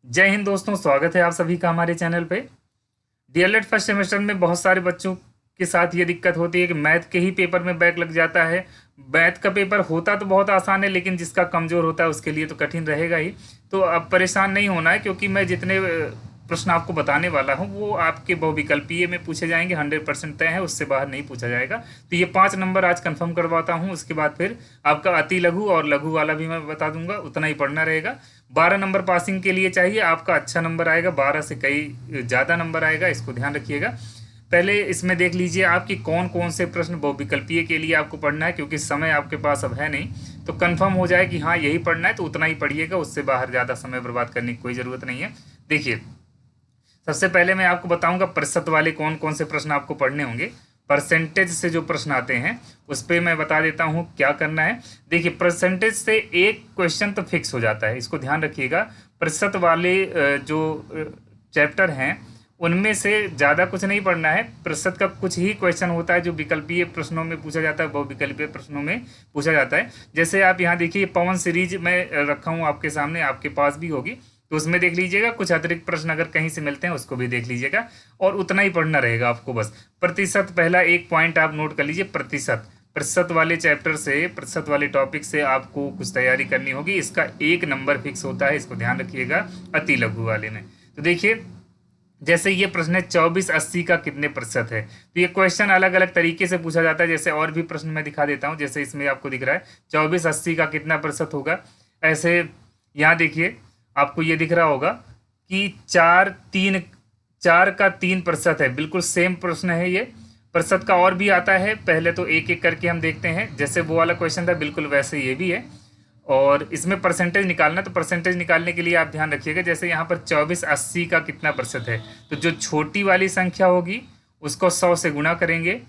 जय हिंद दोस्तों, स्वागत है आप सभी का हमारे चैनल पे। डीएलएड फर्स्ट सेमेस्टर में बहुत सारे बच्चों के साथ ये दिक्कत होती है कि मैथ के ही पेपर में बैक लग जाता है। मैथ का पेपर होता तो बहुत आसान है, लेकिन जिसका कमज़ोर होता है उसके लिए तो कठिन रहेगा ही। तो अब परेशान नहीं होना है, क्योंकि मैं जितने प्रश्न आपको बताने वाला हूँ वो आपके बहुविकल्पीय में पूछे जाएंगे। 100% तय है, उससे बाहर नहीं पूछा जाएगा। तो ये 5 नंबर आज कंफर्म करवाता हूँ। उसके बाद फिर आपका अति लघु और लघु वाला भी मैं बता दूंगा, उतना ही पढ़ना रहेगा। 12 नंबर पासिंग के लिए चाहिए, आपका अच्छा नंबर आएगा, 12 से कई ज़्यादा नंबर आएगा, इसको ध्यान रखिएगा। पहले इसमें देख लीजिए आपकी कौन कौन से प्रश्न बहुविकल्पीय के लिए आपको पढ़ना है, क्योंकि समय आपके पास अब है नहीं। तो कंफर्म हो जाए कि हाँ यही पढ़ना है तो उतना ही पढ़िएगा, उससे बाहर ज़्यादा समय बर्बाद करने की कोई ज़रूरत नहीं है। देखिए, सबसे पहले मैं आपको बताऊंगा प्रतिशत वाले कौन कौन से प्रश्न आपको पढ़ने होंगे। परसेंटेज से जो प्रश्न आते हैं उस पर मैं बता देता हूँ क्या करना है। देखिए, परसेंटेज से एक क्वेश्चन तो फिक्स हो जाता है, इसको ध्यान रखिएगा। प्रतिशत वाले जो चैप्टर हैं उनमें से ज़्यादा कुछ नहीं पढ़ना है। प्रतिशत का कुछ ही क्वेश्चन होता है जो विकल्पीय प्रश्नों में पूछा जाता है, बहुविकल्पीय प्रश्नों में पूछा जाता है। जैसे आप यहाँ देखिए, पवन सीरीज मैं रखा हूँ आपके सामने, आपके पास भी होगी, तो उसमें देख लीजिएगा। कुछ अतिरिक्त प्रश्न अगर कहीं से मिलते हैं उसको भी देख लीजिएगा, और उतना ही पढ़ना रहेगा आपको बस। प्रतिशत, पहला एक पॉइंट आप नोट कर लीजिए। प्रतिशत, प्रतिशत वाले चैप्टर से, प्रतिशत वाले टॉपिक से आपको कुछ तैयारी करनी होगी। इसका 1 नंबर फिक्स होता है, इसको ध्यान रखिएगा अति लघु वाले में। तो देखिए, जैसे ये प्रश्न है 2480 का कितने प्रतिशत है, तो ये क्वेश्चन अलग अलग तरीके से पूछा जाता है। जैसे और भी प्रश्न मैं दिखा देता हूँ, जैसे इसमें आपको दिख रहा है 2480 का कितना प्रतिशत होगा। ऐसे यहाँ देखिए, आपको ये दिख रहा होगा कि 4 का 3% है, बिल्कुल सेम प्रश्न है ये। प्रतिशत का और भी आता है, पहले तो एक एक करके हम देखते हैं। जैसे वो वाला क्वेश्चन था बिल्कुल वैसे ये भी है, और इसमें परसेंटेज निकालना। तो परसेंटेज निकालने के लिए आप ध्यान रखिएगा, जैसे यहाँ पर 2480 का कितना प्रतिशत है, तो जो छोटी वाली संख्या होगी उसको 100 से गुणा करेंगे,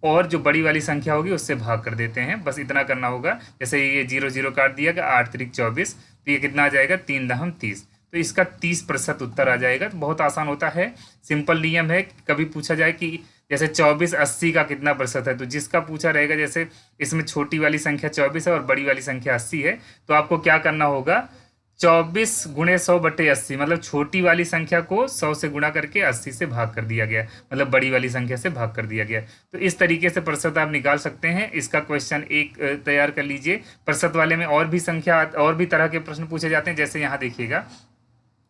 और जो बड़ी वाली संख्या होगी उससे भाग कर देते हैं। बस इतना करना होगा। जैसे ये 0 0 काट दिया गया, 8 त्रिक 24, तो ये कितना आ जाएगा, 3 दहम 30। तो इसका 30% उत्तर आ जाएगा। तो बहुत आसान होता है, सिंपल नियम है। कभी पूछा जाए कि जैसे 2480 का कितना प्रतिशत है, तो जिसका पूछा रहेगा, जैसे इसमें छोटी वाली संख्या 24 है और बड़ी वाली संख्या 80 है, तो आपको क्या करना होगा, 24 × 100/80, मतलब छोटी वाली संख्या को 100 से गुणा करके 80 से भाग कर दिया गया, मतलब बड़ी वाली संख्या से भाग कर दिया गया। तो इस तरीके से प्रतिशत आप निकाल सकते हैं। इसका क्वेश्चन एक तैयार कर लीजिए। प्रतिशत वाले में और भी संख्या, और भी तरह के प्रश्न पूछे जाते हैं। जैसे यहाँ देखिएगा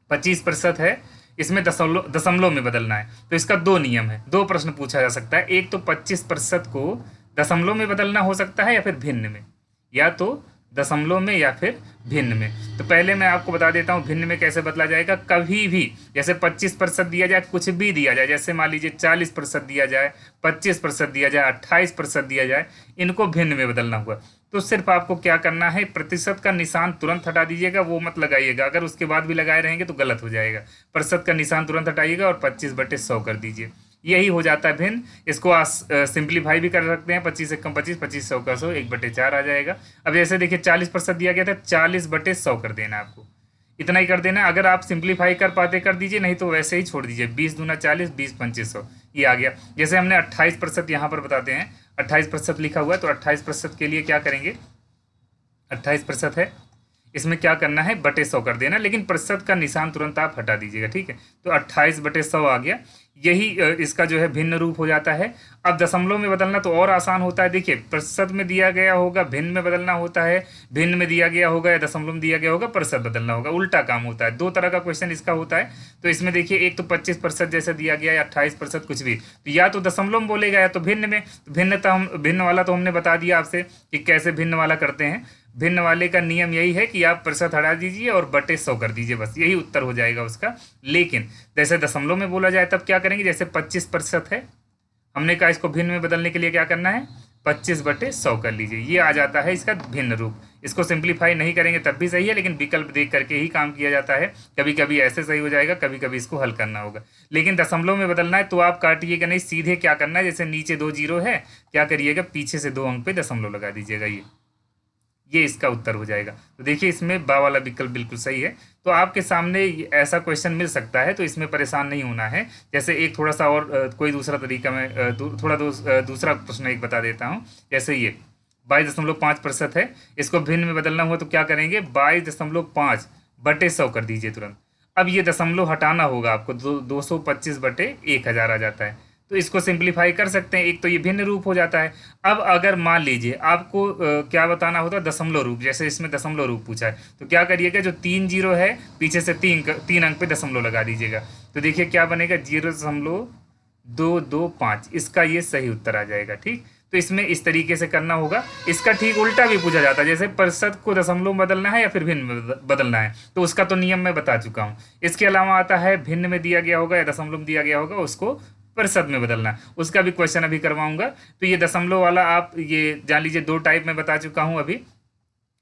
25% है, इसमें दशमलव दशमलव में बदलना है। तो इसका 2 नियम है, 2 प्रश्न पूछा जा सकता है। एक तो 25% को दशमलव में बदलना हो सकता है, या फिर भिन्न में, या तो दशमलव में या फिर भिन्न में। तो पहले मैं आपको बता देता हूँ भिन्न में कैसे बदला जाएगा। कभी भी जैसे 25% दिया जाए, कुछ भी दिया जाए, जैसे मान लीजिए 40% दिया जाए, 25% दिया जाए, 28% दिया जाए, इनको भिन्न में बदलना हुआ तो सिर्फ आपको क्या करना है, प्रतिशत का निशान तुरंत हटा दीजिएगा, वो मत लगाइएगा। अगर उसके बाद भी लगाए रहेंगे तो गलत हो जाएगा। प्रतिशत का निशान तुरंत हटाइएगा और 25/100 कर दीजिए, यही हो जाता है भिन्न। इसको आप सिंप्लीफाई भी कर सकते हैं। 25 से कम 25, 25 का 100, 1/4 आ जाएगा। अब जैसे देखिए 40% दिया गया था, 40/100 कर देना आपको, इतना ही कर देना। अगर आप सिंप्लीफाई कर पाते कर दीजिए, नहीं तो वैसे ही छोड़ दीजिए। 20 दूना 40, 20 × 2500, ये आ गया। जैसे हमने 28% यहाँ पर बताते हैं, 28% लिखा हुआ है, तो 28% के लिए क्या करेंगे, 28% है, इसमें क्या करना है, /100 कर देना, लेकिन प्रतिशत का निशान तुरंत आप हटा दीजिएगा, ठीक है। तो 28/100 आ गया। यही इसका जो है भिन्न रूप हो जाता है। अब दशमलव में बदलना तो और आसान होता है। देखिए, प्रतिशत में दिया गया होगा, भिन्न में बदलना होता है, भिन्न में दिया गया होगा या दशमलव में दिया गया होगा, प्रतिशत बदलना होगा, उल्टा काम होता है। 2 तरह का क्वेश्चन इसका होता है। तो इसमें देखिए, एक तो 25% जैसे दिया गया, या 28%, कुछ भी, तो या तो दशमलव में बोलेगा या तो भिन्न में। भिन्न वाला तो हमने बता दिया आपसे कि कैसे भिन्न वाला करते हैं। भिन्न वाले का नियम यही है कि आप प्रतिशत हटा दीजिए और /100 कर दीजिए, बस यही उत्तर हो जाएगा उसका। लेकिन जैसे दशमलव में बोला जाए तब क्या करेंगे, जैसे 25% है, हमने कहा इसको भिन्न में बदलने के लिए क्या करना है, 25/100 कर लीजिए, ये आ जाता है इसका भिन्न रूप। इसको सिंप्लीफाई नहीं करेंगे तब भी सही है, लेकिन विकल्प देख करके ही काम किया जाता है। कभी कभी ऐसे सही हो जाएगा, कभी कभी इसको हल करना होगा। लेकिन दशमलव में बदलना है तो आप काटिएगा नहीं, सीधे क्या करना है, जैसे नीचे 2 0 है, क्या करिएगा, पीछे से 2 अंक पे दशमलव लगा दीजिएगा, ये इसका उत्तर हो जाएगा। तो देखिए, इसमें बा वाला विकल्प बिल्कुल सही है। तो आपके सामने ऐसा क्वेश्चन मिल सकता है, तो इसमें परेशान नहीं होना है। जैसे एक थोड़ा सा और कोई दूसरा तरीका मैं दूसरा प्रश्न एक बता देता हूँ। जैसे ये 22.5% है, इसको भिन्न में बदलना हुआ तो क्या करेंगे, 22.5/100 कर दीजिए तुरंत। अब ये दशमलव हटाना होगा आपको, 225/1000 आ जाता है। तो इसको सिंप्लीफाई कर सकते हैं, एक तो ये भिन्न रूप हो जाता है। अब अगर मान लीजिए आपको क्या बताना होता है, दशमलव रूप, जैसे इसमें दशमलव रूप पूछा है, तो क्या करिएगा, जो 3 जीरो है पीछे से 3 अंक पे दशमलव लगा दीजिएगा। तो देखिए क्या बनेगा, 0.225, इसका ये सही उत्तर आ जाएगा। ठीक, तो इसमें इस तरीके से करना होगा। इसका ठीक उल्टा भी पूछा जाता है, जैसे प्रतिशत को दशमलव में बदलना है या फिर भिन्न में बदलना है, तो उसका तो नियम मैं बता चुका हूँ। इसके अलावा आता है भिन्न में दिया गया होगा या दशमलव में दिया गया होगा, उसको प्रतिशत में बदलना, उसका भी क्वेश्चन अभी करवाऊंगा। तो ये दशमलव वाला आप ये जान लीजिए, 2 टाइप में बता चुका हूँ अभी।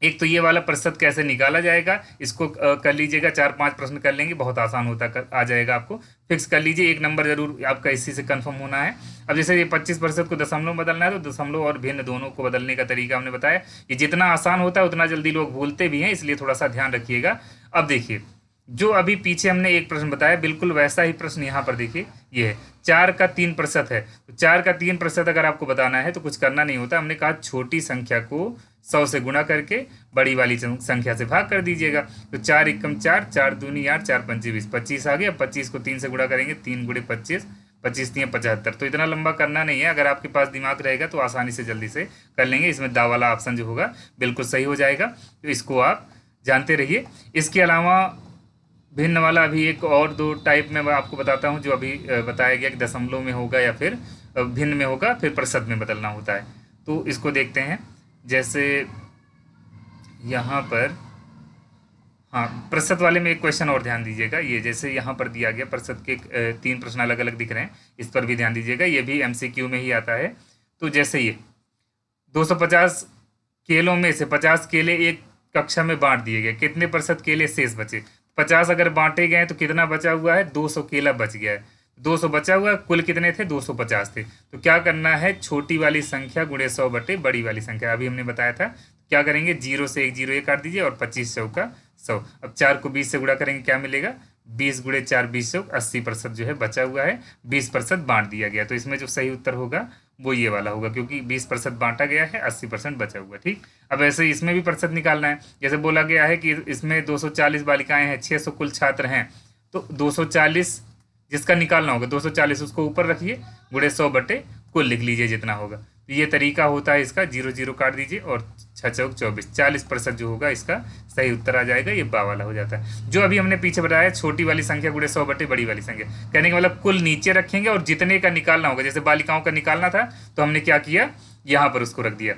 एक तो ये वाला प्रतिशत कैसे निकाला जाएगा, इसको कर लीजिएगा, 4-5 प्रश्न कर लेंगे, बहुत आसान होता आ जाएगा, आपको फिक्स कर लीजिए। 1 नंबर जरूर आपका इसी से कंफर्म होना है। अब जैसे ये 25% को दशमलव बदलना है, तो दशमलव और भिन्न दोनों को बदलने का तरीका हमने बताया। ये जितना आसान होता है उतना जल्दी लोग भूलते भी हैं, इसलिए थोड़ा सा ध्यान रखिएगा। अब देखिए, जो अभी पीछे हमने एक प्रश्न बताया, बिल्कुल वैसा ही प्रश्न यहाँ पर देखिए, ये है 4 का 3% है। तो 4 का 3% अगर आपको बताना है तो कुछ करना नहीं होता, हमने कहा छोटी संख्या को 100 से गुणा करके बड़ी वाली संख्या से भाग कर दीजिएगा। तो 4 एकम 4, 4 दूनी 8, 4 पंचे 20, 25 आ गया। 25 को 3 से गुणा करेंगे, 3 गुणे 25, 25 3 75। तो इतना लंबा करना नहीं है, अगर आपके पास दिमाग रहेगा तो आसानी से जल्दी से कर लेंगे। इसमें दा वाला ऑप्शन जो होगा बिल्कुल सही हो जाएगा, तो इसको आप जानते रहिए। इसके अलावा भिन्न वाला अभी एक और 2 टाइप में मैं आपको बताता हूँ, जो अभी बताया गया कि दशमलव में होगा या फिर भिन्न में होगा, फिर प्रतिशत में बदलना होता है। तो इसको देखते हैं। जैसे यहाँ पर, हाँ, प्रतिशत वाले में एक क्वेश्चन और ध्यान दीजिएगा। ये जैसे यहाँ पर दिया गया प्रतिशत के 3 प्रश्न अलग अलग दिख रहे हैं, इस पर भी ध्यान दीजिएगा, ये भी MCQ में ही आता है। तो जैसे ये 250 केलों में से 50 केले एक कक्षा में बांट दिए गए, कितने प्रतिशत केले शेष बचे? 50 अगर बांटे गए तो कितना बचा हुआ है, 200 केला बच गया है। 200 बचा हुआ, कुल कितने थे, 250 थे। तो क्या करना है, छोटी वाली संख्या गुणे 100 बटे बड़ी वाली संख्या, अभी हमने बताया था। क्या करेंगे, 0 से एक 0 ये काट दीजिए और 25 चौका 100। अब 4 को 20 से गुणा करेंगे, क्या मिलेगा, 20 गुणे 4 20 चौक 80% जो है बचा हुआ है, 20% बांट दिया गया। तो इसमें जो सही उत्तर होगा वो ये वाला होगा, क्योंकि 20% बांटा गया है, 80% बचा हुआ। ठीक, अब ऐसे इसमें भी प्रतिशत निकालना है। जैसे बोला गया है कि इसमें 240 बालिकाएं हैं, 600 कुल छात्र हैं, तो 240 जिसका निकालना होगा, 240 उसको ऊपर रखिए, गुणे 100 बटे कुल लिख लीजिए जितना होगा। तो ये तरीका होता है इसका, 0 0 काट दीजिए और 6 चौक 24, 40% जो होगा इसका सही उत्तर आ जाएगा। ये बा वाला हो जाता है। जो अभी हमने पीछे बताया, छोटी वाली संख्या गुणे 100 बटे बड़ी वाली संख्या, कहने का मतलब कुल नीचे रखेंगे और जितने का निकालना होगा, जैसे बालिकाओं का निकालना था तो हमने क्या किया, यहाँ पर उसको रख दिया।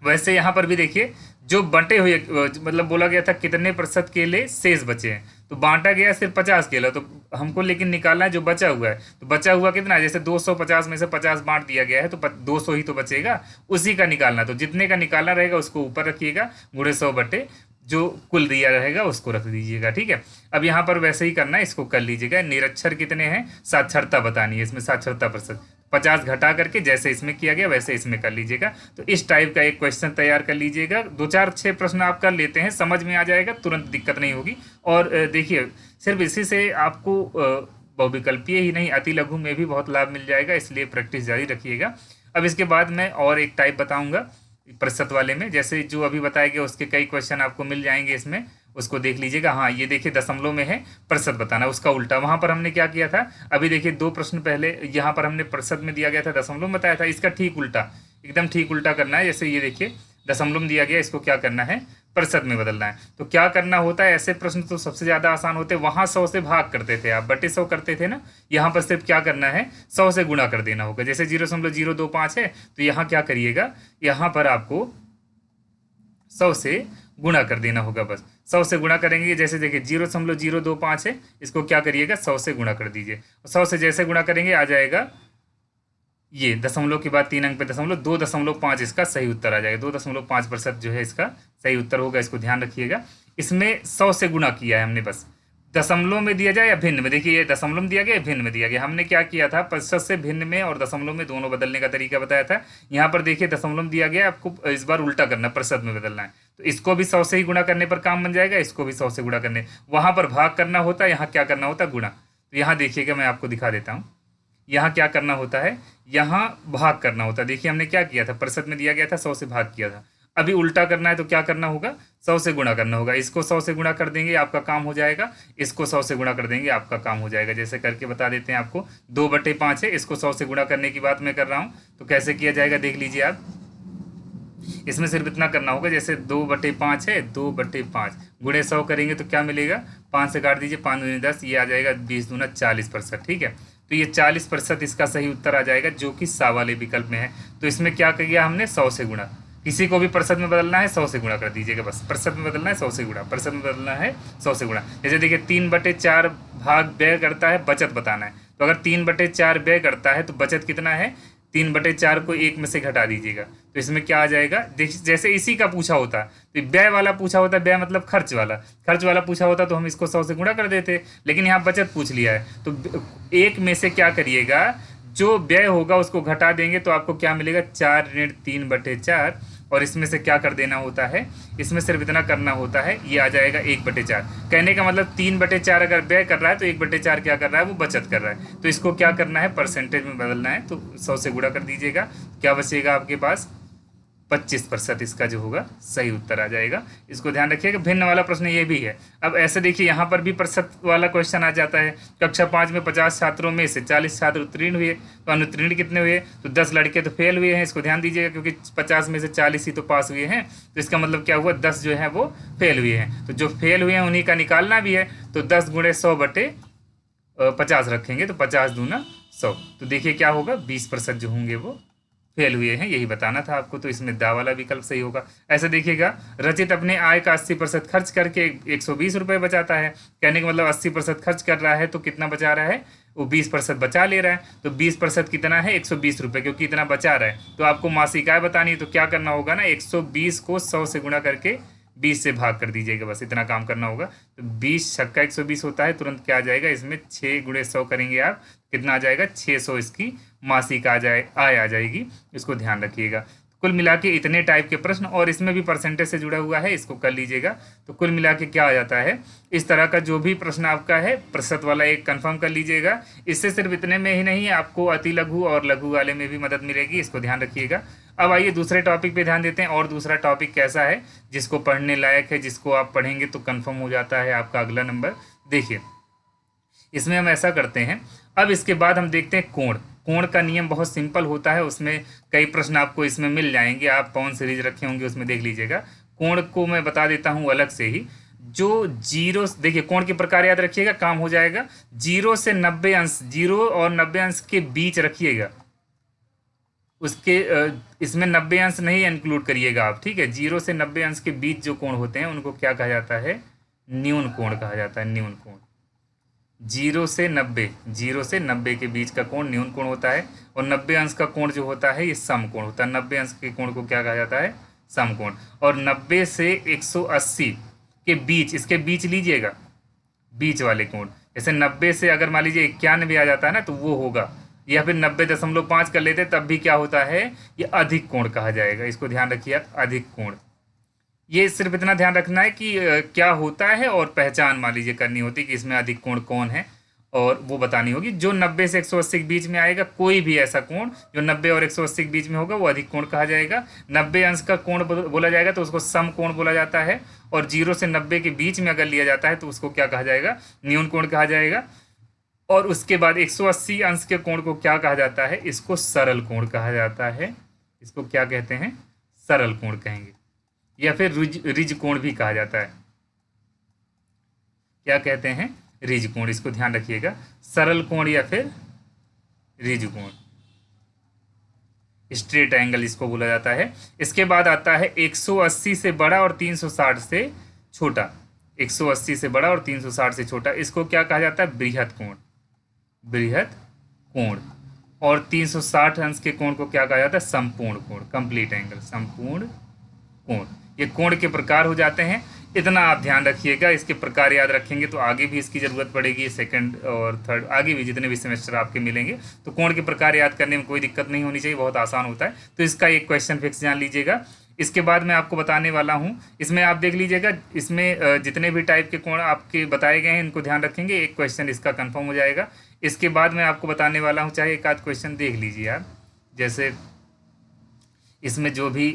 वैसे यहाँ पर भी देखिए, जो बंटे हुए, मतलब बोला गया था कितने प्रतिशत केले शेष बचे हैं, तो बांटा गया सिर्फ 50 केला, तो हमको लेकिन निकालना है जो बचा हुआ है। तो बचा हुआ कितना है, जैसे 250 में से 50 बांट दिया गया है, तो 200 ही तो बचेगा, उसी का निकालना। तो जितने का निकालना रहेगा उसको ऊपर रखिएगा, गुणे 100 बटे जो कुल दिया रहेगा उसको रख दीजिएगा। ठीक है, अब यहाँ पर वैसे ही करना है, इसको कर लीजिएगा। निरक्षर कितने हैं, साक्षरता बतानी है, इसमें साक्षरता प्रतिशत 50 घटा करके जैसे इसमें किया गया वैसे इसमें कर लीजिएगा। तो इस टाइप का एक क्वेश्चन तैयार कर लीजिएगा। 2-4-6 प्रश्न आप कर लेते हैं, समझ में आ जाएगा, तुरंत दिक्कत नहीं होगी। और देखिए, सिर्फ इसी से आपको बहुविकल्पीय ही नहीं, अति लघु में भी बहुत लाभ मिल जाएगा, इसलिए प्रैक्टिस जारी रखिएगा। अब इसके बाद मैं और एक टाइप बताऊंगा प्रतिशत वाले में, जैसे जो अभी बताया गया उसके कई क्वेश्चन आपको मिल जाएंगे इसमें, उसको देख लीजिएगा। हाँ, ये देखिए दशमलव में है, प्रतिशत बताना, उसका उल्टा। वहां पर हमने क्या किया था, अभी देखिए 2 प्रश्न पहले यहाँ पर हमने प्रतिशत में दिया गया था, दशमलव में बताया था, इसका ठीक उल्टा, एकदम ठीक उल्टा करना है। जैसे ये देखिए दशमलव में दिया गया, इसको क्या करना है, प्रतिशत में बदलना है। तो क्या करना होता है, ऐसे प्रश्न तो सबसे ज़्यादा आसान होते हैं। वहाँ 100 से भाग करते थे आप, बटे 100 करते थे ना, यहाँ पर सिर्फ क्या करना है, 100 से गुणा कर देना होगा। जैसे 0.025 है, तो यहाँ क्या करिएगा, यहाँ पर आपको 100 से गुणा कर देना होगा, बस 100 से गुणा करेंगे। जैसे देखिए 0.025 है, इसको क्या करिएगा, 100 से गुणा कर दीजिए। 100 से जैसे गुणा करेंगे आ जाएगा, ये दशमलव के बाद 3 अंक पे दशमलव, 2.5 इसका सही उत्तर आ जाएगा। 2.5% जो है इसका सही उत्तर होगा, इसको ध्यान रखिएगा। इसमें 100 से गुणा किया है हमने, बस दशमलव में दिया जाए या भिन्न में, देखिए ये दशमलव में दिया गया, भिन्न में दिया गया। हमने क्या किया था, प्रतिशत से भिन्न में और दशमलव में दोनों बदलने का तरीका बताया था। यहाँ पर देखिए दशमलव में दिया गया, आपको इस बार उल्टा करना, प्रतिशत में बदलना है। तो इसको भी 100 से ही गुणा करने पर काम बन जाएगा, इसको भी 100 से गुणा करने, वहाँ पर भाग करना होता है, यहाँ क्या करना होता है, गुणा। तो यहाँ देखिएगा, मैं आपको दिखा देता हूँ, यहाँ क्या करना होता है, यहाँ भाग करना होता है। देखिए हमने क्या किया था, प्रतिशत में दिया गया था, 100 से भाग किया था। अभी उल्टा करना है तो क्या करना होगा, 100 से गुणा करना होगा। इसको 100 से गुणा कर देंगे आपका काम हो जाएगा, इसको 100 से गुणा कर देंगे आपका काम हो जाएगा। जैसे करके बता देते हैं आपको, 2/5 है, इसको 100 से गुणा करने की बात मैं कर रहा हूँ, तो कैसे किया जाएगा देख लीजिए आप। इसमें सिर्फ इतना करना होगा, जैसे 2/5 है, 2/5 गुणे 100 करेंगे तो क्या मिलेगा, 5 से काट दीजिए, 5 दूनी 10, ये आ जाएगा 20 दूना 40%। ठीक है, तो ये 40% इसका सही उत्तर आ जाएगा, जो कि सा वाले विकल्प में है। तो इसमें क्या किया हमने, 100 से गुणा। किसी को भी प्रतिशत में बदलना है 100 से गुणा कर दीजिएगा, बस प्रतिशत में बदलना है 100 से गुणा, प्रतिशत में बदलना है 100 से गुणा। जैसे देखिए 3/4 भाग व्यय करता है, बचत बताना है, तो अगर 3/4 व्यय करता है तो बचत कितना है, 3/4 को 1 में से घटा दीजिएगा, तो इसमें क्या आ जाएगा, जैसे इसी का पूछा होता तो व्यय वाला पूछा होता, व्यय मतलब खर्च वाला पूछा होता तो हम इसको 100 से गुणा कर देते, लेकिन यहाँ बचत पूछ लिया है, तो 1 में से क्या करिएगा, जो व्यय होगा उसको घटा देंगे, तो आपको क्या मिलेगा, 4 ऋण 3/4, और इसमें से क्या कर देना होता है, इसमें सिर्फ इतना करना होता है, ये आ जाएगा 1/4। कहने का मतलब 3/4 अगर व्यय कर रहा है तो 1/4 क्या कर रहा है, वो बचत कर रहा है। तो इसको क्या करना है, परसेंटेज में बदलना है, तो 100 से गुणा कर दीजिएगा, क्या बचेगा आपके पास, 25%। इसका जो होगा सही उत्तर आ जाएगा। इसको ध्यान रखिएगा। भिन्न वाला प्रश्न ये भी है। अब ऐसे देखिए यहाँ पर भी प्रतिशत वाला क्वेश्चन आ जाता है। कक्षा 5 में 50 छात्रों में से 40 छात्र उत्तीर्ण हुए, तो अनुत्तीर्ण कितने हुए, तो 10 लड़के तो फेल हुए हैं। इसको ध्यान दीजिएगा, क्योंकि 50 में से 40 ही तो पास हुए हैं, तो इसका मतलब क्या हुआ, 10 जो है वो फेल हुए हैं। तो जो फेल हुए हैं उन्हीं का निकालना भी है, तो 10 गुणे 100/50 रखेंगे, तो 50 दूना 100, तो देखिए क्या होगा, 20% जो होंगे वो फेल हुए हैं, यही बताना था आपको। तो इसमें दा वाला विकल्प सही होगा। ऐसे देखिएगा, रचित अपने आय का 80% खर्च करके 120 रुपये बचाता है। कहने का मतलब 80% खर्च कर रहा है तो कितना बचा रहा है, वो 20% बचा ले रहा है। तो 20% कितना है, 120 रुपये, क्योंकि इतना बचा रहा है। तो आपको मासिक आय बतानी है, तो क्या करना होगा ना, 120 को 100 से गुणा करके 20 से भाग कर दीजिएगा, बस इतना काम करना होगा। तो 20 छक्का 120 होता है, तुरंत क्या आ जाएगा, इसमें 6 गुणे 100 करेंगे आप, कितना आ जाएगा, 600 इसकी मासिक आय आ जाएगी। इसको ध्यान रखिएगा। कुल मिला के इतने टाइप के प्रश्न, और इसमें भी परसेंटेज से जुड़ा हुआ है, इसको कर लीजिएगा। तो कुल मिला के क्या आ जाता है, इस तरह का जो भी प्रश्न आपका है प्रतिशत वाला एक कंफर्म कर लीजिएगा। इससे सिर्फ इतने में ही नहीं, आपको अति लघु और लघु वाले में भी मदद मिलेगी, इसको ध्यान रखिएगा। अब आइए दूसरे टॉपिक पे ध्यान देते हैं। और दूसरा टॉपिक कैसा है, जिसको पढ़ने लायक है, जिसको आप पढ़ेंगे तो कंफर्म हो जाता है आपका अगला नंबर। देखिए इसमें हम ऐसा करते हैं, अब इसके बाद हम देखते हैं कोण। कोण का नियम बहुत सिंपल होता है, उसमें कई प्रश्न आपको इसमें मिल जाएंगे। आप कौन सीरीज रखे होंगे उसमें देख लीजिएगा। कोण को मैं बता देता हूँ अलग से ही। जो जीरो, देखिए कोण के प्रकार याद रखिएगा, काम हो जाएगा। 0 से 90 अंश, 0 और 90 अंश के बीच रखिएगा, उसके इसमें 90 अंश नहीं इंक्लूड करिएगा आप, ठीक है। 0 से 90 अंश के बीच जो कोण होते हैं उनको क्या कहा जाता है, न्यून कोण कहा जाता है, न्यून कोण। 0 से 90 के बीच का कोण न्यून कोण होता है, और 90 अंश का कोण जो होता है ये सम कोण होता है। 90 अंश के कोण को क्या कहा जाता है, सम कोण। और 90 से 180 के बीच, इसके बीच लीजिएगा, बीच वाले कोण। जैसे 90 से अगर मान लीजिए 91 आ जाता है ना, तो वो होगा, या फिर 90.5 कर लेते तब भी क्या होता है, ये अधिक कोण कहा जाएगा। इसको ध्यान रखिए, अधिक कोण। ये सिर्फ इतना ध्यान रखना है कि क्या होता है, और पहचान मान लीजिए करनी होती है कि इसमें अधिक कोण कौन है, और वो बतानी होगी। जो 90 से 180 के बीच में आएगा, कोई भी ऐसा कोण जो 90 और 180 के बीच में होगा, वो अधिक कोण कहा जाएगा। 90 अंश का कोण बोला जाएगा तो उसको सम कोण बोला जाता है, और 0 से 90 के बीच में अगर लिया जाता है तो उसको क्या कहा जाएगा, न्यून कोण कहा जाएगा। और उसके बाद 180 अंश के कोण को क्या कहा जाता है, इसको सरल कोण कहा जाता है। इसको क्या कहते हैं, सरल कोण कहेंगे, या फिर रिज कोण भी कहा जाता है। क्या कहते हैं, रिज कोण। इसको ध्यान रखिएगा, सरल कोण या फिर रिज कोण, स्ट्रेट एंगल इसको बोला जाता है। इसके बाद आता है 180 से बड़ा और 360 से छोटा। 180 से बड़ा और 360 से छोटा, इसको क्या कहा जाता है, बृहत कोण, बृहत कोण। और 360 अंश के कोण को क्या कहा जाता है, संपूर्ण कोण, कंप्लीट एंगल, संपूर्ण कोण। ये कोण के प्रकार हो जाते हैं। इतना आप ध्यान रखिएगा, इसके प्रकार याद रखेंगे तो आगे भी इसकी ज़रूरत पड़ेगी, सेकंड और थर्ड, आगे भी जितने भी सेमेस्टर आपके मिलेंगे तो कोण के प्रकार याद करने में कोई दिक्कत नहीं होनी चाहिए, बहुत आसान होता है। तो इसका एक क्वेश्चन फिक्स जान लीजिएगा। इसके बाद मैं आपको बताने वाला हूँ, इसमें आप देख लीजिएगा, इसमें जितने भी टाइप के कोण आपके बताए गए हैं इनको ध्यान रखेंगे, एक क्वेश्चन इसका कन्फर्म हो जाएगा। इसके बाद मैं आपको बताने वाला हूँ, चाहे एक आध क्वेश्चन देख लीजिए आप। जैसे इसमें जो भी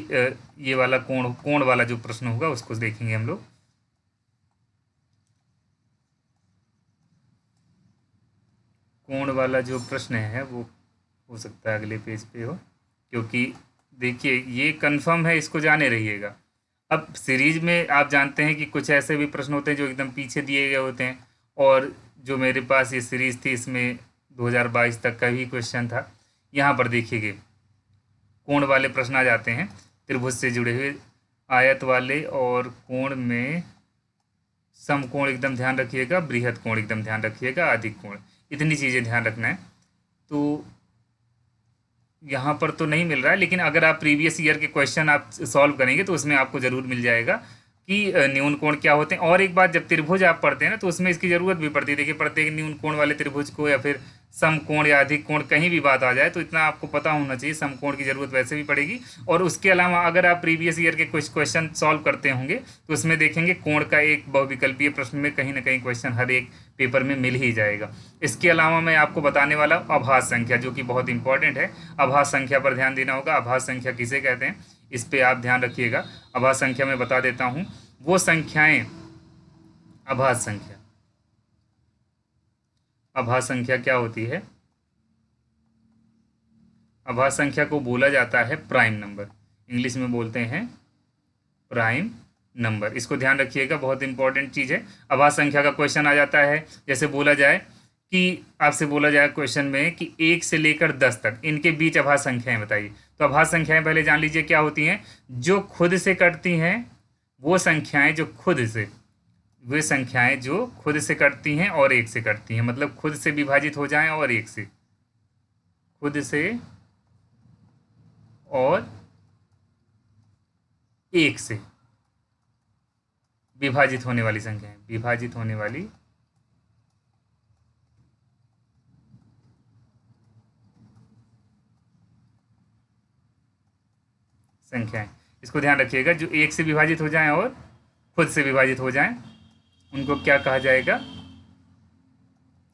ये वाला कोण वाला जो प्रश्न होगा उसको देखेंगे हम लोग। कोण वाला जो प्रश्न है वो हो सकता है अगले पेज पे हो, क्योंकि देखिए ये कंफर्म है, इसको जाने रहिएगा। अब सीरीज में आप जानते हैं कि कुछ ऐसे भी प्रश्न होते हैं जो एकदम पीछे दिए गए होते हैं, और जो मेरे पास ये सीरीज थी इसमें 2022 तक का ही क्वेश्चन था। यहाँ पर देखिए कोण वाले प्रश्न आ जाते हैं, त्रिभुज से जुड़े हुए, आयत वाले, और कोण में समकोण एकदम ध्यान रखिएगा, बृहद कोण एकदम ध्यान रखिएगा, अधिक कोण, इतनी चीज़ें ध्यान रखना है। तो यहाँ पर तो नहीं मिल रहा है, लेकिन अगर आप प्रीवियस ईयर के क्वेश्चन आप सॉल्व करेंगे तो उसमें आपको ज़रूर मिल जाएगा कि न्यून कोण क्या होते हैं। और एक बात, जब त्रिभुज आप पढ़ते हैं ना तो उसमें इसकी ज़रूरत भी पड़ती है। देखिए प्रत्येक न्यून कोण वाले त्रिभुज को या फिर समकोण या अधिक कोण कहीं भी बात आ जाए तो इतना आपको पता होना चाहिए, समकोण की ज़रूरत वैसे भी पड़ेगी। और उसके अलावा अगर आप प्रीवियस ईयर के कुछ क्वेश्चन सॉल्व करते होंगे तो उसमें देखेंगे कोण का एक बहुविकल्पीय प्रश्न में कहीं ना कहीं क्वेश्चन हर एक पेपर में मिल ही जाएगा। इसके अलावा मैं आपको बताने वाला आभास संख्या, जो कि बहुत इंपॉर्टेंट है। आभास संख्या पर ध्यान देना होगा। आभास संख्या किसे कहते हैं इस पर आप ध्यान रखिएगा। आभास संख्या मैं बता देता हूँ, वो संख्याएं, आभास संख्या, आभास संख्या क्या होती है? आभास संख्या को बोला जाता है प्राइम नंबर, इंग्लिश में बोलते हैं प्राइम नंबर। इसको ध्यान रखिएगा, बहुत इंपॉर्टेंट चीज़ है। आभास संख्या का क्वेश्चन आ जाता है, जैसे बोला जाए कि आपसे बोला जाए क्वेश्चन में कि 1 से लेकर 10 तक इनके बीच आभास संख्याएं बताइए। तो आभास संख्याएं पहले जान लीजिए क्या होती हैं। जो खुद से कटती हैं, वो संख्याएं जो खुद से, वे संख्याएं जो खुद से कटती हैं और 1 से कटती हैं, मतलब खुद से विभाजित हो जाएं और 1 से, खुद से और 1 से विभाजित होने वाली संख्याएं, विभाजित होने वाली संख्याएं, इसको ध्यान रखिएगा। जो 1 से विभाजित हो जाएं और खुद से विभाजित हो जाएं उनको क्या कहा जाएगा?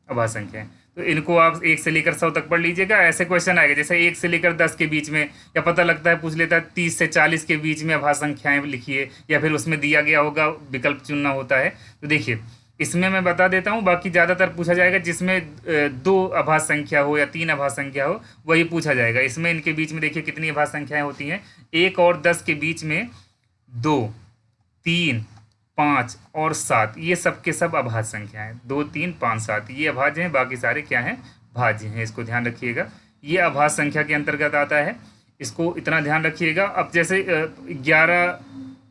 आभास संख्याएं। तो इनको आप 1 से लेकर 100 तक पढ़ लीजिएगा। ऐसे क्वेश्चन आएगा जैसे 1 से लेकर 10 के बीच में, या पता लगता है पूछ लेता है 30 से 40 के बीच में आभास संख्याएं लिखिए, या फिर उसमें दिया गया होगा, विकल्प चुनना होता है। तो देखिए इसमें मैं बता देता हूँ, बाकी ज़्यादातर पूछा जाएगा जिसमें 2 आभास संख्या हो या 3 आभास संख्या हो, वही पूछा जाएगा। इसमें इनके बीच में देखिए कितनी आभास संख्याएं होती हैं। 1 और 10 के बीच में 2, 3, 5 और 7, ये सब के सब अभाज्य संख्या है। 2, 3, 5, 7 ये अभाज्य हैं, बाकी सारे क्या हैं? भाज्य हैं। इसको ध्यान रखिएगा, ये अभाज्य संख्या के अंतर्गत आता है, इसको इतना ध्यान रखिएगा। अब जैसे 11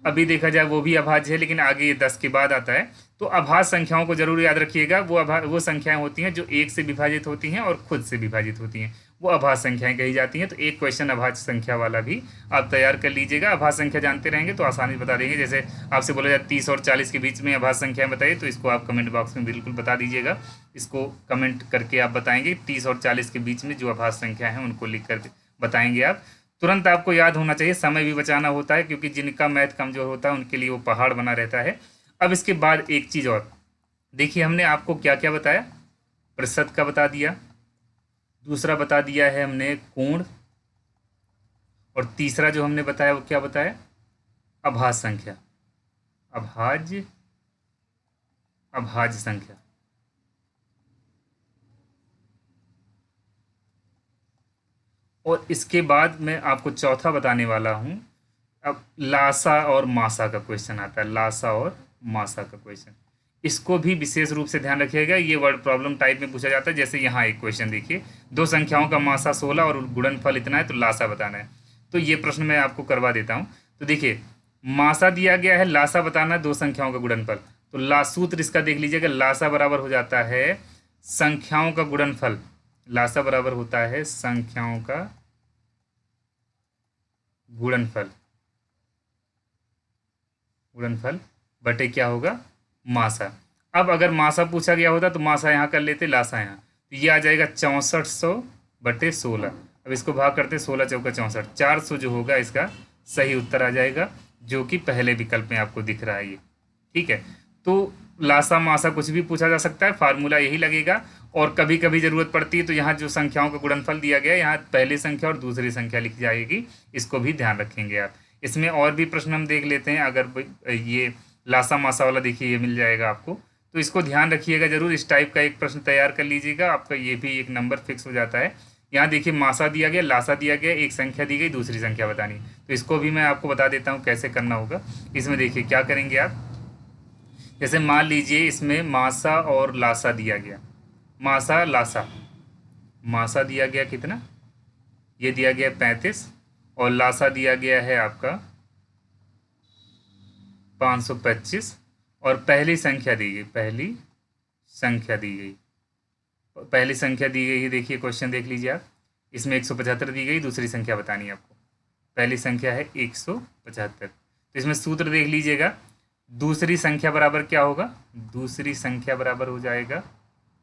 अभी देखा जाए वो भी अभाज्य है, लेकिन आगे ये 10 के बाद आता है। तो अभाज्य संख्याओं को जरूर याद रखिएगा। वो संख्याएं होती हैं जो 1 से विभाजित होती हैं और खुद से विभाजित होती हैं, वो अभाज्य संख्याएं कही जाती हैं। तो एक क्वेश्चन अभाज्य संख्या वाला भी आप तैयार कर लीजिएगा। अभाज्य संख्या जानते रहेंगे तो आसानी से बता देंगे। जैसे आपसे बोला जाए 30 और 40 के बीच में अभाज्य संख्याएं बताइए, तो इसको आप कमेंट बॉक्स में बिल्कुल बता दीजिएगा। इसको कमेंट करके आप बताएंगे 30 और 40 के बीच में जो अभाज्य संख्या है उनको लिख कर बताएंगे आप। तुरंत आपको याद होना चाहिए, समय भी बचाना होता है, क्योंकि जिनका मैथ कमजोर होता है उनके लिए वो पहाड़ बना रहता है। अब इसके बाद एक चीज़ और देखिए, हमने आपको क्या क्या बताया? प्रतिशत का बता दिया, दूसरा बता दिया है हमने कोण, और तीसरा जो हमने बताया वो क्या बताया? अभाज्य संख्या, अभाज्य संख्या। और इसके बाद मैं आपको चौथा बताने वाला हूँ। अब लासा और मासा का क्वेश्चन आता है, लासा और मासा का क्वेश्चन, इसको भी विशेष रूप से ध्यान रखिएगा। ये वर्ड प्रॉब्लम टाइप में पूछा जाता है। जैसे यहाँ एक क्वेश्चन देखिए, 2 संख्याओं का मासा 16 और गुणनफल इतना है, तो लासा बताना है। तो ये प्रश्न मैं आपको करवा देता हूँ। तो देखिए मासा दिया गया है, लासा बताना है 2 संख्याओं का गुणनफल। तो सूत्र इसका देख लीजिएगा, लासा बराबर हो जाता है संख्याओं का गुणनफल। लासा बराबर होता है संख्याओं का गुणनफल, गुणनफल बटे क्या होगा? मासा। अब अगर मासा पूछा गया होता तो मासा यहाँ कर लेते, लासा यहाँ, तो ये आ जाएगा 6400 बटे 16। अब इसको भाग करते, 16 चौका 64, 400 जो होगा इसका सही उत्तर आ जाएगा, जो कि पहले विकल्प में आपको दिख रहा है ये। ठीक है, तो लासा मासा कुछ भी पूछा जा सकता है, फार्मूला यही लगेगा। और कभी कभी ज़रूरत पड़ती है तो यहाँ जो संख्याओं का गुणनफल दिया गया है, यहाँ पहली संख्या और दूसरी संख्या लिखी जाएगी, इसको भी ध्यान रखेंगे आप। इसमें और भी प्रश्न हम देख लेते हैं। अगर ये लासा मासा वाला देखिए, ये मिल जाएगा आपको, तो इसको ध्यान रखिएगा जरूर। इस टाइप का एक प्रश्न तैयार कर लीजिएगा, आपका ये भी एक नंबर फिक्स हो जाता है। यहाँ देखिए मासा दिया गया, लासा दिया गया, एक संख्या दी गई, दूसरी संख्या बतानी, तो इसको भी मैं आपको बता देता हूँ कैसे करना होगा। इसमें देखिए क्या करेंगे आप, जैसे मान लीजिए इसमें मासा और लासा दिया गया, मासा लासा, मासा दिया गया कितना, ये दिया गया 35, और लासा दिया गया है आपका 525, और पहली संख्या दी गई, पहली संख्या दी गई, पहली संख्या दी गई है, देखिए क्वेश्चन देख लीजिए आप, इसमें 175 दी गई, दूसरी संख्या बतानी है आपको, पहली संख्या है 175। तो इसमें सूत्र देख लीजिएगा, दूसरी संख्या बराबर क्या होगा, दूसरी संख्या बराबर हो जाएगा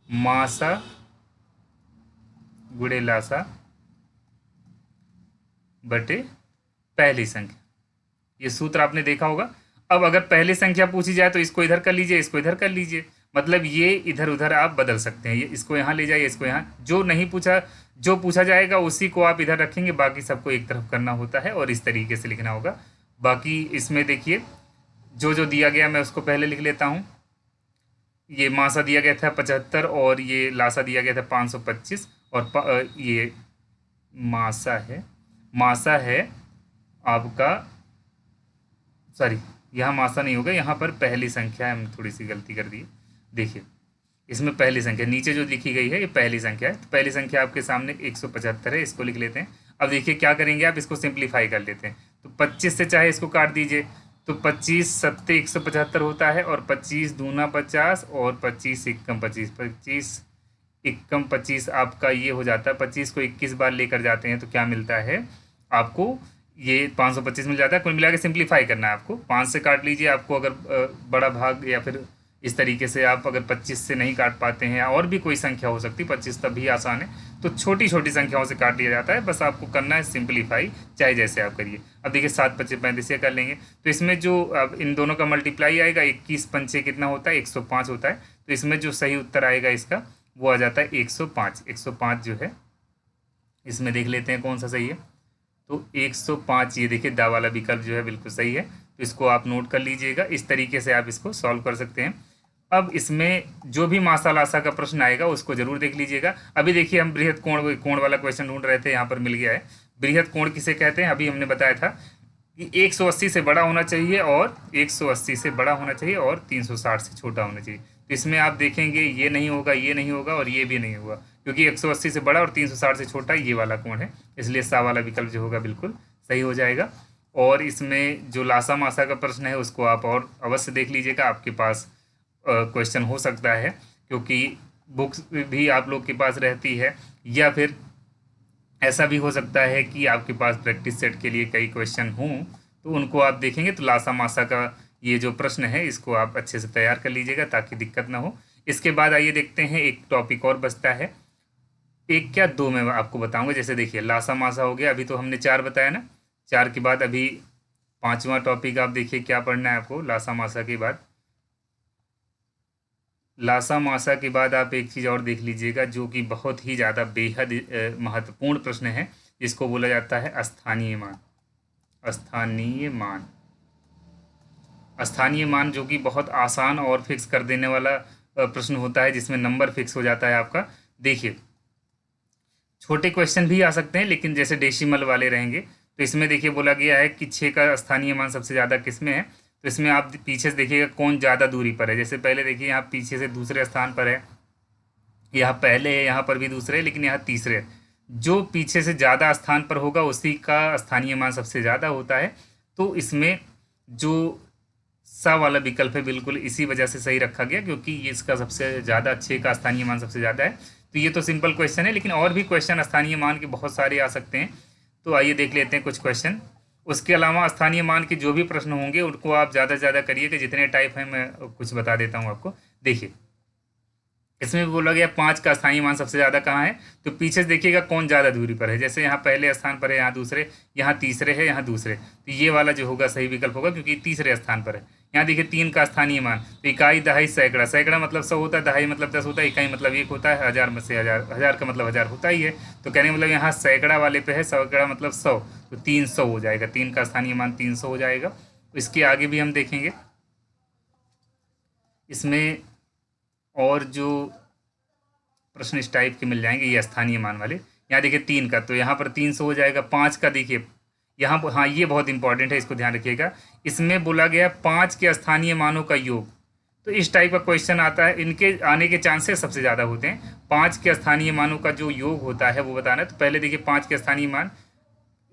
मासा गुणे लासा बटे पहली संख्या। ये सूत्र आपने देखा होगा। अब अगर पहली संख्या पूछी जाए तो इसको इधर कर लीजिए, इसको इधर कर लीजिए, मतलब ये इधर उधर आप बदल सकते हैं, ये इसको यहाँ ले जाइए, इसको यहाँ, जो नहीं पूछा, जो पूछा जाएगा उसी को आप इधर रखेंगे, बाकी सबको एक तरफ करना होता है और इस तरीके से लिखना होगा। बाकी इसमें देखिए जो जो दिया गया मैं उसको पहले लिख लेता हूँ। ये मासा दिया गया था 75 और ये लासा दिया गया था 525, और ये मासा है, मासा है आपका, सॉरी यहाँ मासा नहीं होगा, यहाँ पर पहली संख्या है, हम थोड़ी सी गलती कर दी। देखिए इसमें पहली संख्या नीचे जो लिखी गई है ये पहली संख्या है, तो पहली संख्या आपके सामने 175 है, इसको लिख लेते हैं। अब देखिए क्या करेंगे आप, इसको सिंप्लीफाई कर लेते हैं, तो 25 से चाहे इसको काट दीजिए, तो 25 सत्ते 175 होता है, और 25 दूना 50, और 25 एकम 25, 25 एकम 25 आपका ये हो जाता है। 25 को 21 बार लेकर जाते हैं तो क्या मिलता है आपको, ये 525 मिल जाता है। कुल मिला के सिंप्लीफाई करना है आपको, 5 से काट लीजिए, आपको अगर बड़ा भाग या फिर इस तरीके से आप अगर 25 से नहीं काट पाते हैं, और भी कोई संख्या हो सकती है, 25 तब भी आसान है, तो छोटी छोटी संख्याओं से काट लिया जाता है, बस आपको करना है सिंप्लीफाई, चाहे जैसे आप करिए। अब देखिए 7 25 35 कर लेंगे, तो इसमें जो अब इन दोनों का मल्टीप्लाई आएगा, 21 पंचे कितना होता है, 105 होता है, तो इसमें जो सही उत्तर आएगा इसका वो आ जाता है 105। 105 जो है इसमें देख लेते हैं कौन सा सही है, तो 105, ये देखिए दा वाला विकल्प जो है बिल्कुल सही है, तो इसको आप नोट कर लीजिएगा। इस तरीके से आप इसको सॉल्व कर सकते हैं। अब इसमें जो भी मासा लासा का प्रश्न आएगा उसको जरूर देख लीजिएगा। अभी देखिए हम बृहद कोण वाला क्वेश्चन ढूंढ रहे थे, यहाँ पर मिल गया है। बृहद कोण किसे कहते हैं, अभी हमने बताया था कि 180 से बड़ा होना चाहिए, और 180 से बड़ा होना चाहिए, और 360 से छोटा होना चाहिए। तो इसमें आप देखेंगे ये नहीं होगा, ये नहीं होगा, और ये भी नहीं होगा, क्योंकि 180 से बड़ा और 360 से छोटा ये वाला कोण है, इसलिए सा वाला विकल्प जो होगा बिल्कुल सही हो जाएगा। और इसमें जो लासा मासा का प्रश्न है उसको आप और अवश्य देख लीजिएगा, आपके पास क्वेश्चन हो सकता है, क्योंकि बुक्स भी आप लोग के पास रहती है, या फिर ऐसा भी हो सकता है कि आपके पास प्रैक्टिस सेट के लिए कई क्वेश्चन हों, तो उनको आप देखेंगे। तो लासा मासा का ये जो प्रश्न है इसको आप अच्छे से तैयार कर लीजिएगा ताकि दिक्कत ना हो। इसके बाद आइए देखते हैं, एक टॉपिक और बचता है, एक क्या दो मैं आपको बताऊंगा। जैसे देखिए लासा मासा हो गया, अभी तो हमने 4 बताया ना, 4 के बाद अभी 5वां टॉपिक आप देखिए क्या पढ़ना है आपको। लासा मासा के बाद, लासा मासा के बाद आप एक चीज़ और देख लीजिएगा जो कि बहुत ही ज़्यादा बेहद महत्वपूर्ण प्रश्न है, जिसको बोला जाता है स्थानीय मान। स्थानीय मान, स्थानीय मान जो कि बहुत आसान और फिक्स कर देने वाला प्रश्न होता है, जिसमें नंबर फिक्स हो जाता है आपका। देखिए छोटे क्वेश्चन भी आ सकते हैं, लेकिन जैसे डेसिमल वाले रहेंगे, तो इसमें देखिए बोला गया है कि 6 का स्थानीय मान सबसे ज़्यादा किस में है। तो इसमें आप पीछे से देखिएगा कौन ज़्यादा दूरी पर है। जैसे पहले देखिए यहाँ पीछे से दूसरे स्थान पर है, यहाँ पहले है, यहाँ पर भी दूसरे है, लेकिन यहाँ तीसरे है। जो पीछे से ज़्यादा स्थान पर होगा उसी का स्थानीय मान सबसे ज़्यादा होता है। तो इसमें जो सा वाला विकल्प है बिल्कुल इसी वजह से सही रखा गया, क्योंकि ये इसका सबसे ज़्यादा 6 का स्थानीय मान सबसे ज़्यादा है। तो ये तो सिंपल क्वेश्चन है, लेकिन और भी क्वेश्चन स्थानीय मान के बहुत सारे आ सकते हैं। तो आइए देख लेते हैं कुछ क्वेश्चन। उसके अलावा स्थानीय मान के जो भी प्रश्न होंगे उनको आप ज़्यादा से ज़्यादा करिए, कि जितने टाइप हैं मैं कुछ बता देता हूँ आपको। देखिए इसमें भी बोला गया 5 का स्थानीय मान सबसे ज़्यादा कहाँ है, तो पीछे से देखिएगा कौन ज़्यादा दूरी पर है। जैसे यहाँ पहले स्थान पर है, यहाँ दूसरे, यहाँ तीसरे है, यहाँ दूसरे, तो ये वाला जो होगा सही विकल्प होगा क्योंकि तीसरे स्थान पर है। यहाँ देखिए 3 का स्थानीय मान, तो इकाई, दहाई, सैकड़ा। सैकड़ा मतलब 100 होता है, दहाई मतलब 10 होता है, इकाई मतलब 1 होता है, हज़ार में से हज़ार, हज़ार का मतलब हज़ार होता ही है। तो कहने का मतलब यहाँ सैकड़ा वाले पे है, सैकड़ा मतलब 100, तो 300 हो जाएगा। 3 का स्थानीय मान 300 हो जाएगा। इसके आगे भी हम देखेंगे इसमें और जो प्रश्न इस टाइप के मिल जाएंगे, ये स्थानीय मान वाले। यहाँ देखिए 3 का, तो यहाँ पर 300 हो जाएगा। 5 का देखिए यहाँ पर, हाँ ये बहुत इंपॉर्टेंट है, इसको ध्यान रखिएगा। इसमें बोला गया 5 के स्थानीय मानों का योग, तो इस टाइप का क्वेश्चन आता है, इनके आने के चांसेस सबसे ज़्यादा होते हैं। 5 के स्थानीय मानों का जो योग होता है वो बताना है। तो पहले देखिए 5 के स्थानीय मान,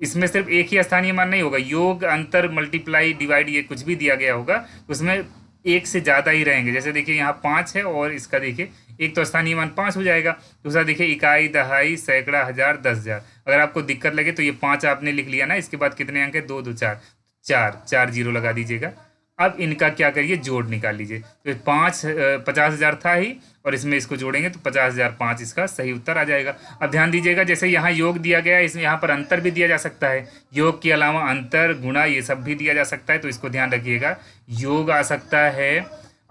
इसमें सिर्फ एक ही स्थानीय मान नहीं होगा, योग, अंतर, मल्टीप्लाई, डिवाइड, ये कुछ भी दिया गया होगा उसमें एक से ज़्यादा ही रहेंगे। जैसे देखिए यहाँ 5 है और इसका देखिए एक तो स्थानीय मान 5 हो जाएगा। दूसरा देखिए इकाई, दहाई, सैकड़ा, हज़ार, 10,000। अगर आपको दिक्कत लगे तो ये 5 आपने लिख लिया ना, इसके बाद कितने अंक है, 2 2 4, 4 जीरो लगा दीजिएगा। अब इनका क्या करिए, जोड़ निकाल लीजिए। तो 50,000 था ही, और इसमें इसको जोड़ेंगे तो 50,005 इसका सही उत्तर आ जाएगा। अब ध्यान दीजिएगा, जैसे यहाँ योग दिया गया है, इसमें यहाँ पर अंतर भी दिया जा सकता है। योग के अलावा अंतर, गुणा, ये सब भी दिया जा सकता है, तो इसको ध्यान रखिएगा। योग आ सकता है,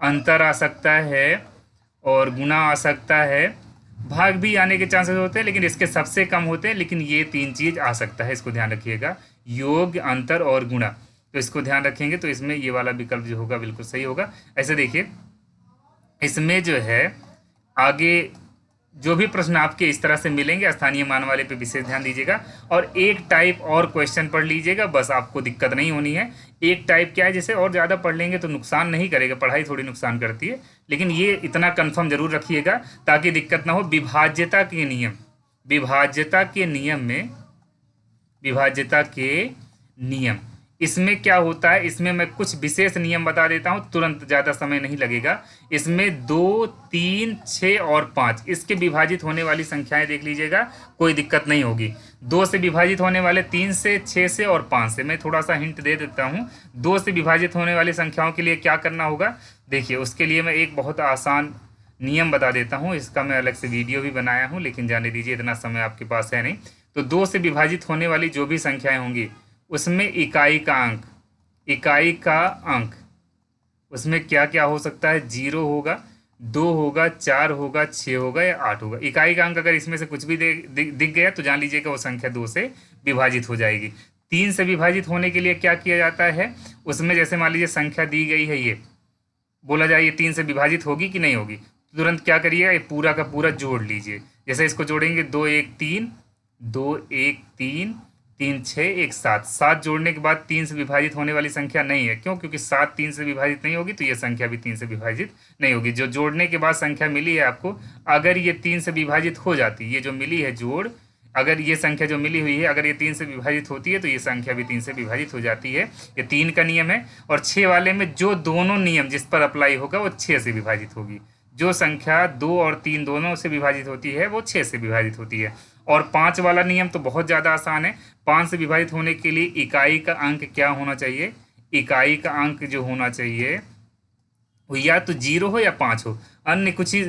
अंतर आ सकता है, और गुणा आ सकता है। भाग भी आने के चांसेस होते हैं, लेकिन इसके सबसे कम होते हैं, लेकिन ये 3 चीज़ आ सकता है, इसको ध्यान रखिएगा। योग, अंतर और गुणा, तो इसको ध्यान रखेंगे तो इसमें ये वाला विकल्प जो होगा बिल्कुल सही होगा। ऐसे देखिए इसमें जो है आगे जो भी प्रश्न आपके इस तरह से मिलेंगे, स्थानीय मान वाले पे विशेष ध्यान दीजिएगा। और एक टाइप और क्वेश्चन पढ़ लीजिएगा, बस आपको दिक्कत नहीं होनी है। एक टाइप क्या है, जैसे और ज़्यादा पढ़ लेंगे तो नुकसान नहीं करेगा, पढ़ाई थोड़ी नुकसान करती है, लेकिन ये इतना कंफर्म जरूर रखिएगा ताकि दिक्कत ना हो। विभाज्यता के नियम, विभाज्यता के नियम में, विभाज्यता के नियम, इसमें क्या होता है, इसमें मैं कुछ विशेष नियम बता देता हूं, तुरंत, ज़्यादा समय नहीं लगेगा। इसमें 2, 3, 6 और 5 इसके विभाजित होने वाली संख्याएं देख लीजिएगा, कोई दिक्कत नहीं होगी। 2 से विभाजित होने वाले 3 से, 6 से और 5 से, मैं थोड़ा सा हिंट दे देता हूं। 2 से विभाजित होने वाली संख्याओं के लिए क्या करना होगा, देखिए उसके लिए मैं एक बहुत आसान नियम बता देता हूँ। इसका मैं अलग से वीडियो भी बनाया हूँ, लेकिन जाने दीजिए, इतना समय आपके पास है नहीं। तो 2 से विभाजित होने वाली जो भी संख्याएं होंगी उसमें इकाई का अंक, इकाई का अंक उसमें क्या क्या हो सकता है, 0 होगा, 2 होगा, 4 होगा, 6 होगा या 8 होगा। इकाई का अंक अगर इसमें से कुछ भी दिख गया तो जान लीजिएगा वो संख्या 2 से विभाजित हो जाएगी। 3 से विभाजित होने के लिए क्या किया जाता है, उसमें जैसे मान लीजिए संख्या दी गई है, ये बोला जाए ये 3 से विभाजित होगी कि नहीं होगी, तो तुरंत क्या करिएगा, ये पूरा का पूरा जोड़ लीजिए। जैसे इसको जोड़ेंगे, 2 1 3, 2 1 3, 3 6 1 7, 7 जोड़ने के बाद 3 से विभाजित होने वाली संख्या नहीं है। क्यों, क्योंकि 7 3 से विभाजित नहीं होगी, तो ये संख्या भी 3 से विभाजित नहीं होगी। जो जोड़ने के बाद संख्या मिली है आपको, अगर ये 3 से विभाजित हो जाती, ये जो मिली है जोड़, अगर ये संख्या जो मिली हुई है अगर ये 3 से विभाजित होती है तो ये संख्या भी 3 से विभाजित हो जाती है। ये 3 का नियम है। और 6 वाले में जो दोनों नियम जिस पर अप्लाई होगा वो 6 से विभाजित होगी। जो संख्या 2 और 3 दोनों से विभाजित होती है वो 6 से विभाजित होती है। और 5 वाला नियम तो बहुत ज़्यादा आसान है। 5 से विभाजित होने के लिए इकाई का अंक क्या होना चाहिए, इकाई का अंक जो होना चाहिए वो या तो 0 हो या 5 हो। अन्य कुछ ही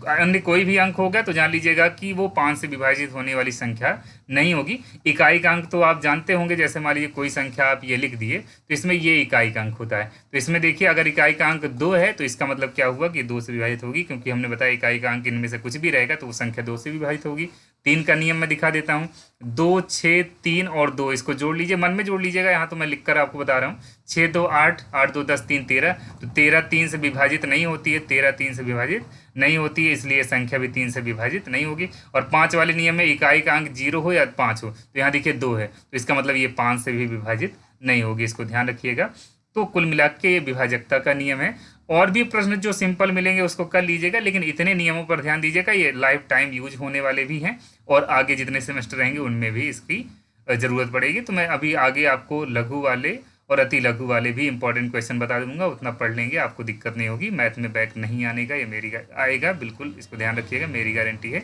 अन्य कोई भी अंक होगा तो जान लीजिएगा कि वो 5 से विभाजित होने वाली संख्या नहीं होगी। इकाई का अंक तो आप जानते होंगे, जैसे मान लीजिए कोई संख्या आप ये लिख दिए तो इसमें ये इकाई का अंक होता है। तो इसमें देखिए अगर इकाई का अंक 2 है तो इसका मतलब क्या हुआ कि 2 से विभाजित होगी, क्योंकि हमने बताया इकाई का अंक इनमें से कुछ भी रहेगा तो वो संख्या 2 से विभाजित होगी। 3 का नियम मैं दिखा देता हूँ, 2 6 3 और 2, इसको जोड़ लीजिए, मन में जोड़ लीजिएगा, यहाँ तो मैं लिखकर आपको बता रहा हूँ। 6 2 8, 8 2 10, 3 13, तो 13 3 से विभाजित नहीं होती है, 13 3 से विभाजित नहीं होती है, इसलिए संख्या भी 3 से विभाजित नहीं होगी। और 5 वाले नियम में इकाई का अंक 0 हो या 5 हो, तो यहाँ देखिए 2 है, तो इसका मतलब ये 5 से भी विभाजित नहीं होगी, इसको ध्यान रखिएगा। तो कुल मिला के ये विभाजकता का नियम है। और भी प्रश्न जो सिंपल मिलेंगे उसको कर लीजिएगा, लेकिन इतने नियमों पर ध्यान दीजिएगा, ये लाइफ टाइम यूज होने वाले भी हैं और आगे जितने सेमेस्टर रहेंगे उनमें भी इसकी ज़रूरत पड़ेगी। तो मैं अभी आगे आपको लघु वाले और अति लघु वाले भी इंपॉर्टेंट क्वेश्चन बता दूंगा, उतना पढ़ लेंगे, आपको दिक्कत नहीं होगी। मैथ में बैक नहीं आने का, ये मेरी आएगा बिल्कुल, इसको ध्यान रखिएगा, मेरी गारंटी है।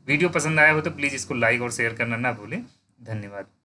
वीडियो पसंद आया हो तो प्लीज़ इसको लाइक और शेयर करना ना भूलें। धन्यवाद।